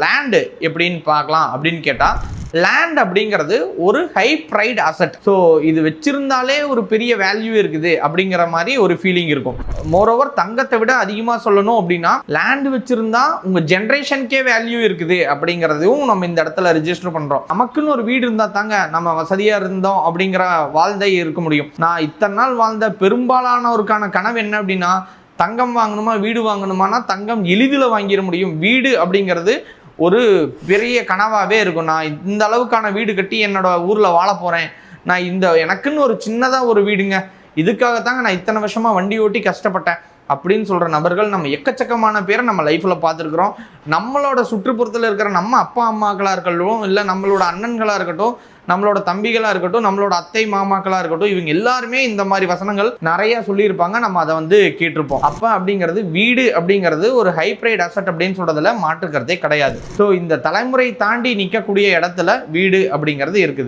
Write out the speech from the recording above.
Land எப்படின்னு பார்க்கலாம் அப்படின்னு கேட்டால், லேண்ட் அப்படிங்கிறது ஒரு ஹை ப்ரைட் அசட். ஸோ இது வச்சிருந்தாலே ஒரு பெரிய வேல்யூ இருக்குது அப்படிங்கிற மாதிரி ஒரு ஃபீலிங் இருக்கும். மோரோவர் தங்கத்தை விட அதிகமாக சொல்லணும் அப்படின்னா, லேண்ட் வச்சிருந்தா உங்கள் ஜென்ரேஷனுக்கே வேல்யூ இருக்குது அப்படிங்கிறதையும் நம்ம இந்த இடத்துல ரிஜிஸ்டர் பண்ணுறோம். நமக்குன்னு ஒரு வீடு இருந்தால் தாங்க நம்ம வசதியாக இருந்தோம் அப்படிங்கிற வாழ்ந்தே இருக்க முடியும். நான் இத்தனை நாள் வாழ்ந்த பெரும்பாலானவருக்கான கனவு என்ன அப்படின்னா, தங்கம் வாங்கணுமா வீடு வாங்கணுமானா தங்கம் எளிதில் வாங்கிட முடியும். வீடு அப்படிங்கிறது ஒரு பெரிய கனவாகவே இருக்கும். நான் இந்த அளவுக்கான வீடு கட்டி என்னோட ஊரில் வாழ போகிறேன், நான் எனக்குன்னு ஒரு சின்னதாக ஒரு வீடுங்க, இதுக்காகத்தாங்க நான் இத்தனை வருஷமாக வண்டி ஓட்டி கஷ்டப்பட்டேன் அப்படின்னு சொல்கிற நபர்கள் நம்ம எக்கச்சக்கமான பேரை நம்ம லைஃப்பில் பார்த்துருக்குறோம். நம்மளோட சுற்றுப்புறத்தில் இருக்கிற நம்ம அப்பா அம்மாக்களாக இருக்கட்டும், இல்லை நம்மளோட அண்ணன்களாக இருக்கட்டும், நம்மளோட தம்பிகளாக இருக்கட்டும், நம்மளோட அத்தை மாமாக்களாக இருக்கட்டும், இவங்க எல்லாருமே இந்த மாதிரி வசனங்கள் நிறைய சொல்லியிருப்பாங்க. நம்ம அதை கேட்டிருப்போம். அப்போ அப்படிங்கிறது வீடு அப்படிங்கிறது ஒரு ஹைப்ரைட் அசட் அப்படின்னு சொல்றதுல மாற்றுக்கிறதே கிடையாது. ஸோ இந்த தலைமுறை தாண்டி நிற்கக்கூடிய இடத்துல வீடு அப்படிங்கிறது இருக்குது.